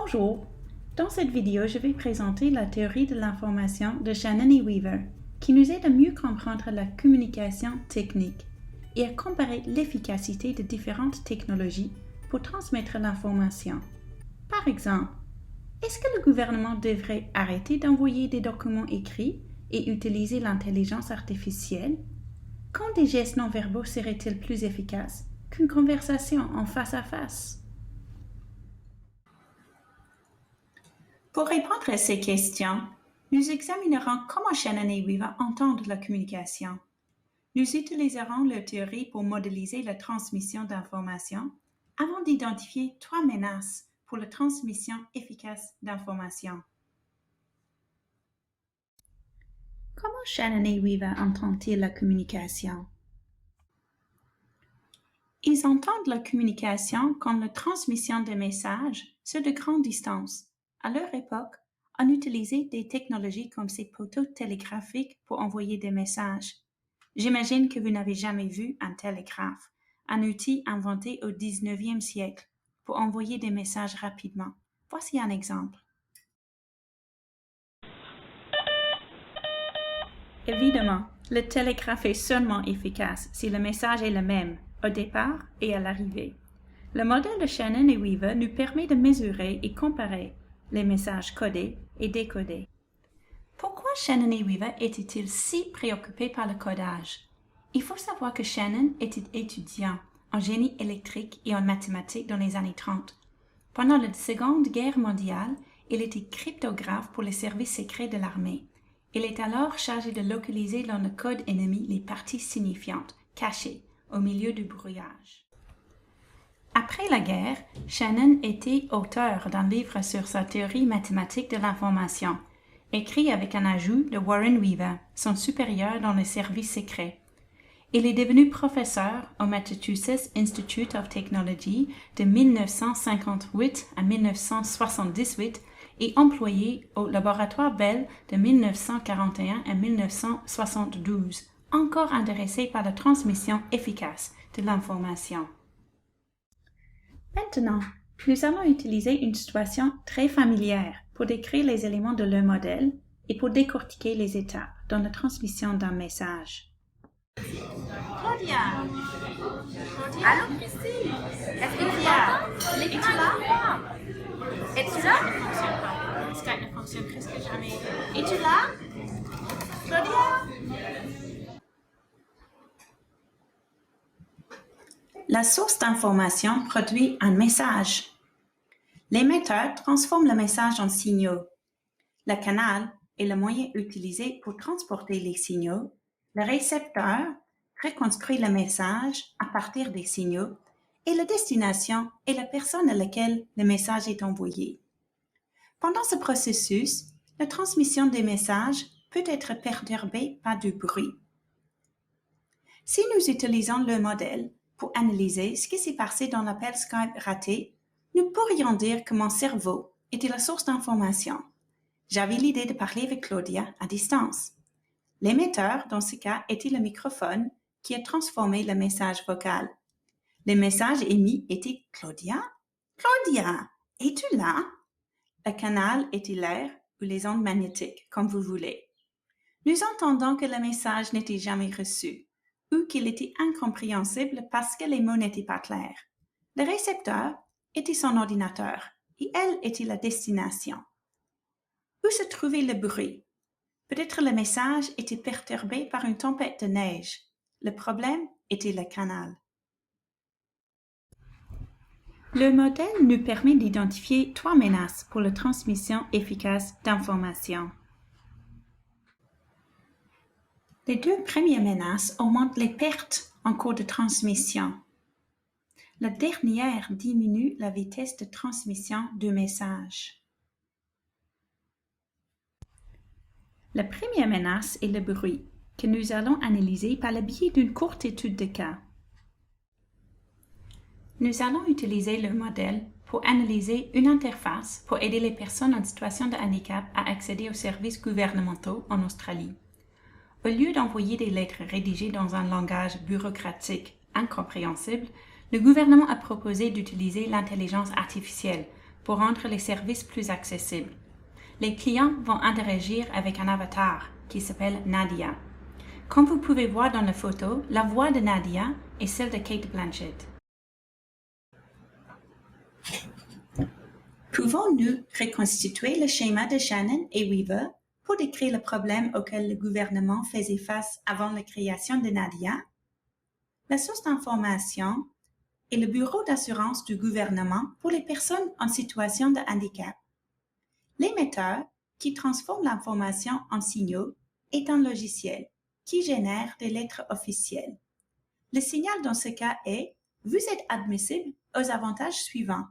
Bonjour! Dans cette vidéo, je vais présenter la théorie de l'information de Shannon et Weaver, qui nous aide à mieux comprendre la communication technique et à comparer l'efficacité de différentes technologies pour transmettre l'information. Par exemple, est-ce que le gouvernement devrait arrêter d'envoyer des documents écrits et utiliser l'intelligence artificielle? Quand des gestes non-verbaux seraient-ils plus efficaces qu'une conversation en face à face? Pour répondre à ces questions, nous examinerons comment Shannon et Weaver entendent la communication. Nous utiliserons leur théorie pour modéliser la transmission d'informations avant d'identifier 3 menaces pour la transmission efficace d'informations. Comment Shannon et Weaver entendent-ils la communication? Ils entendent la communication comme la transmission de messages sur de grandes distances. À leur époque, on utilisait des technologies comme ces poteaux télégraphiques pour envoyer des messages. J'imagine que vous n'avez jamais vu un télégraphe, un outil inventé au 19e siècle pour envoyer des messages rapidement. Voici un exemple. Évidemment, le télégraphe est seulement efficace si le message est le même au départ et à l'arrivée. Le modèle de Shannon et Weaver nous permet de mesurer et comparer les messages codés et décodés. Pourquoi Shannon et Weaver étaient-ils si préoccupés par le codage? Il faut savoir que Shannon était étudiant en génie électrique et en mathématiques dans les années 30. Pendant la Seconde Guerre mondiale, il était cryptographe pour les services secrets de l'armée. Il est alors chargé de localiser dans le code ennemi les parties signifiantes, cachées, au milieu du brouillage. Après la guerre, Shannon était auteur d'un livre sur sa théorie mathématique de l'information, écrit avec un ajout de Warren Weaver, son supérieur dans les services secrets. Il est devenu professeur au Massachusetts Institute of Technology de 1958 à 1978 et employé au laboratoire Bell de 1941 à 1972, encore intéressé par la transmission efficace de l'information. Maintenant, nous allons utiliser une situation très familière pour décrire les éléments de leur modèle et pour décortiquer les étapes dans la transmission d'un message. Claudia! Allô, Christine? Est-ce que tu es là? Es-tu là? Skype ne fonctionne presque jamais. Es-tu là? Claudia? La source d'information produit un message. L'émetteur transforme le message en signaux. Le canal est le moyen utilisé pour transporter les signaux. Le récepteur reconstruit le message à partir des signaux et la destination est la personne à laquelle le message est envoyé. Pendant ce processus, la transmission des messages peut être perturbée par du bruit. Si nous utilisons le modèle pour analyser ce qui s'est passé dans l'appel Skype raté, nous pourrions dire que mon cerveau était la source d'information. J'avais l'idée de parler avec Claudia à distance. L'émetteur, dans ce cas, était le microphone qui a transformé le message vocal. Le message émis était « Claudia? Claudia, es-tu là? » Le canal était l'air ou les ondes magnétiques, comme vous voulez. Nous entendons que le message n'était jamais reçu ou qu'il était incompréhensible parce que les mots n'étaient pas clairs. Le récepteur était son ordinateur et elle était la destination. Où se trouvait le bruit? Peut-être le message était perturbé par une tempête de neige. Le problème était le canal. Le modèle nous permet d'identifier 3 menaces pour la transmission efficace d'informations. Les 2 premières menaces augmentent les pertes en cours de transmission. La dernière diminue la vitesse de transmission du message. La première menace est le bruit, que nous allons analyser par le biais d'une courte étude de cas. Nous allons utiliser le modèle pour analyser une interface pour aider les personnes en situation de handicap à accéder aux services gouvernementaux en Australie. Au lieu d'envoyer des lettres rédigées dans un langage bureaucratique incompréhensible, le gouvernement a proposé d'utiliser l'intelligence artificielle pour rendre les services plus accessibles. Les clients vont interagir avec un avatar qui s'appelle Nadia. Comme vous pouvez voir dans la photo, la voix de Nadia est celle de Cate Blanchett. Pouvons-nous reconstituer le schéma de Shannon et Weaver pour décrire le problème auquel le gouvernement faisait face avant la création de Nadia? La source d'information est le bureau d'assurance du gouvernement pour les personnes en situation de handicap. L'émetteur, qui transforme l'information en signaux, est un logiciel qui génère des lettres officielles. Le signal dans ce cas est « Vous êtes admissible aux avantages suivants ».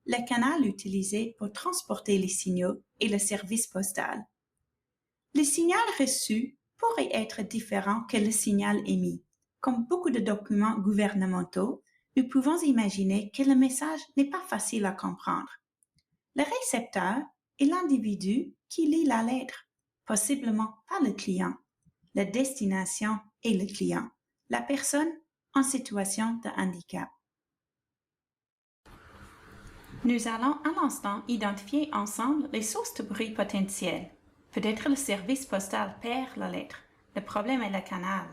Le canal utilisé pour transporter les signaux est le service postal. Le signal reçu pourrait être différent que le signal émis. Comme beaucoup de documents gouvernementaux, nous pouvons imaginer que le message n'est pas facile à comprendre. Le récepteur est l'individu qui lit la lettre, possiblement pas le client. La destination est le client, la personne en situation de handicap. Nous allons à l'instant identifier ensemble les sources de bruit potentielles. Peut-être le service postal perd la lettre. Le problème est le canal.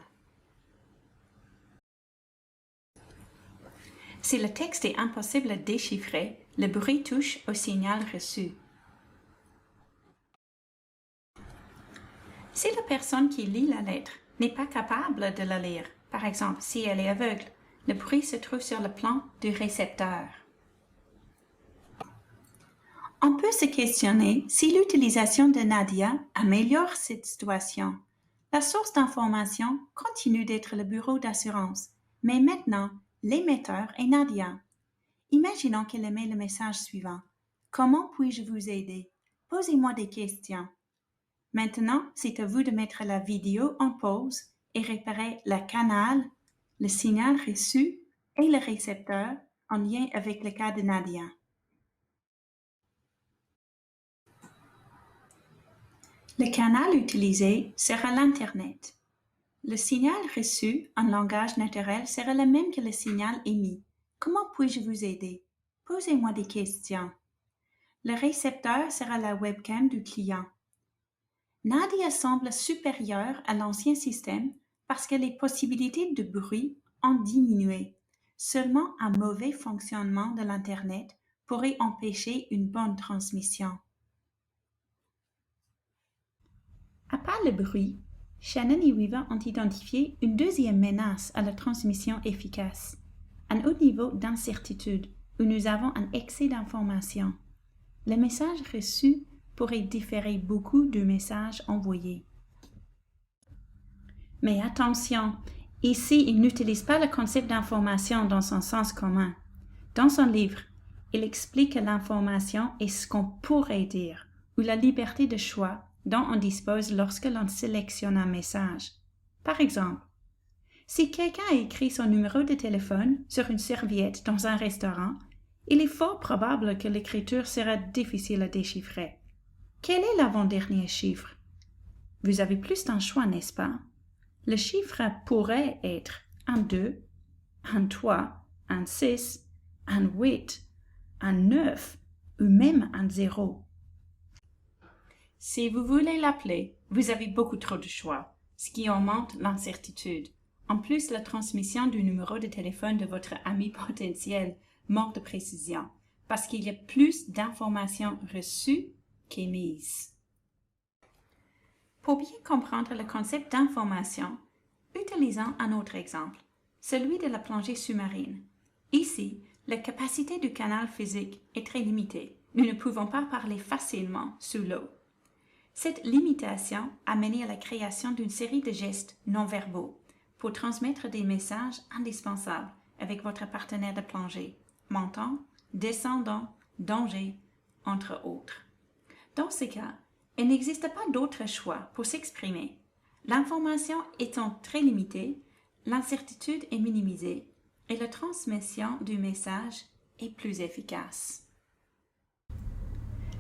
Si le texte est impossible à déchiffrer, le bruit touche au signal reçu. Si la personne qui lit la lettre n'est pas capable de la lire, par exemple si elle est aveugle, le bruit se trouve sur le plan du récepteur. On peut se questionner si l'utilisation de Nadia améliore cette situation. La source d'information continue d'être le bureau d'assurance, mais maintenant, l'émetteur est Nadia. Imaginons qu'elle émet le message suivant. « Comment puis-je vous aider? Posez-moi des questions. » Maintenant, c'est à vous de mettre la vidéo en pause et réparer le canal, le signal reçu et le récepteur en lien avec le cas de Nadia. Le canal utilisé sera l'Internet. Le signal reçu en langage naturel sera le même que le signal émis. Comment puis-je vous aider? Posez-moi des questions. Le récepteur sera la webcam du client. Nadia semble supérieure à l'ancien système parce que les possibilités de bruit ont diminué. Seulement un mauvais fonctionnement de l'Internet pourrait empêcher une bonne transmission. À part le bruit, Shannon et Weaver ont identifié une deuxième menace à la transmission efficace, un haut niveau d'incertitude où nous avons un excès d'informations. Le message reçu pourrait différer beaucoup du message envoyé. Mais attention, ici il n'utilise pas le concept d'information dans son sens commun. Dans son livre, il explique que l'information est ce qu'on pourrait dire, ou la liberté de choix dont on dispose lorsque l'on sélectionne un message. Par exemple, si quelqu'un a écrit son numéro de téléphone sur une serviette dans un restaurant, il est fort probable que l'écriture sera difficile à déchiffrer. Quel est l'avant-dernier chiffre? Vous avez plus d'un choix, n'est-ce pas? Le chiffre pourrait être un 2, un 3, un 6, un 8, un 9 ou même un 0. Si vous voulez l'appeler, vous avez beaucoup trop de choix, ce qui augmente l'incertitude. En plus, la transmission du numéro de téléphone de votre ami potentiel manque de précision, parce qu'il y a plus d'informations reçues qu'émises. Pour bien comprendre le concept d'information, utilisons un autre exemple, celui de la plongée sous-marine. Ici, la capacité du canal physique est très limitée. Nous ne pouvons pas parler facilement sous l'eau. Cette limitation a mené à la création d'une série de gestes non-verbaux pour transmettre des messages indispensables avec votre partenaire de plongée, montant, descendant, danger, entre autres. Dans ce cas, il n'existe pas d'autre choix pour s'exprimer. L'information étant très limitée, l'incertitude est minimisée et la transmission du message est plus efficace.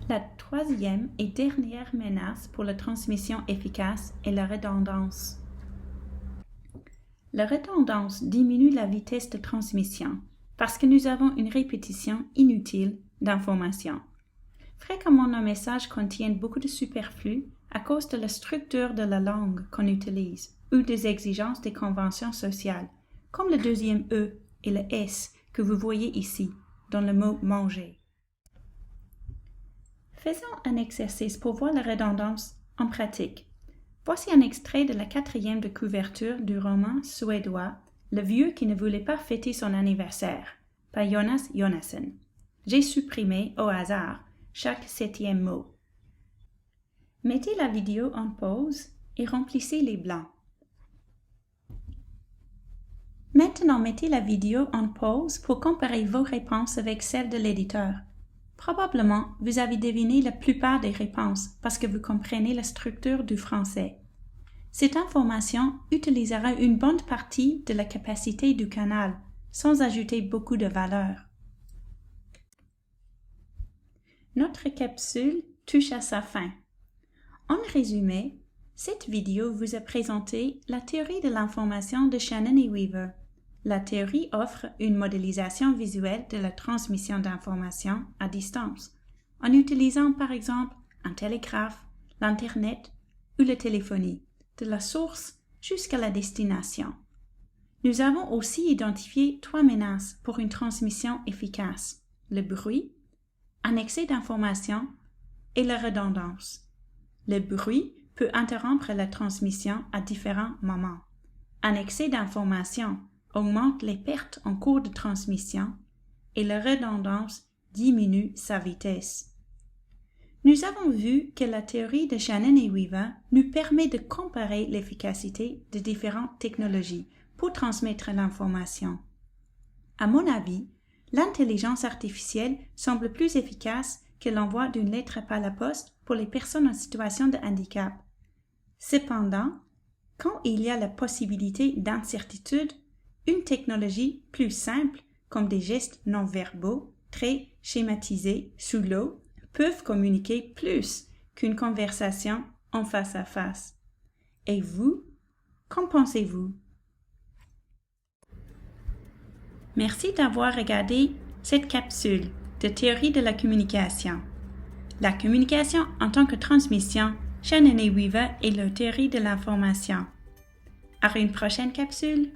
La troisième et dernière menace pour la transmission efficace est la redondance. La redondance diminue la vitesse de transmission parce que nous avons une répétition inutile d'information. Fréquemment, nos messages contiennent beaucoup de superflu à cause de la structure de la langue qu'on utilise ou des exigences des conventions sociales, comme le deuxième E et le S que vous voyez ici dans le mot « manger ». Faisons un exercice pour voir la redondance en pratique. Voici un extrait de la 4e de couverture du roman suédois « Le vieux qui ne voulait pas fêter son anniversaire » par Jonas Jonasson. J'ai supprimé au hasard chaque 7e mot. Mettez la vidéo en pause et remplissez les blancs. Maintenant, mettez la vidéo en pause pour comparer vos réponses avec celles de l'éditeur. Probablement, vous avez deviné la plupart des réponses parce que vous comprenez la structure du français. Cette information utilisera une bonne partie de la capacité du canal, sans ajouter beaucoup de valeur. Notre capsule touche à sa fin. En résumé, cette vidéo vous a présenté la théorie de l'information de Shannon et Weaver. La théorie offre une modélisation visuelle de la transmission d'informations à distance, en utilisant par exemple un télégraphe, l'Internet ou la téléphonie, de la source jusqu'à la destination. Nous avons aussi identifié 3 menaces pour une transmission efficace: le bruit, un excès d'information et la redondance. Le bruit peut interrompre la transmission à différents moments. Un excès d'information augmente les pertes en cours de transmission et la redondance diminue sa vitesse. Nous avons vu que la théorie de Shannon et Weaver nous permet de comparer l'efficacité de différentes technologies pour transmettre l'information. À mon avis, l'intelligence artificielle semble plus efficace que l'envoi d'une lettre par la poste pour les personnes en situation de handicap. Cependant, quand il y a la possibilité d'incertitude, une technologie plus simple, comme des gestes non-verbaux, très schématisés sous l'eau, peuvent communiquer plus qu'une conversation en face à face. Et vous, qu'en pensez-vous? Merci d'avoir regardé cette capsule de théorie de la communication. La communication en tant que transmission, Shannon et Weaver et leur théorie de l'information. À une prochaine capsule!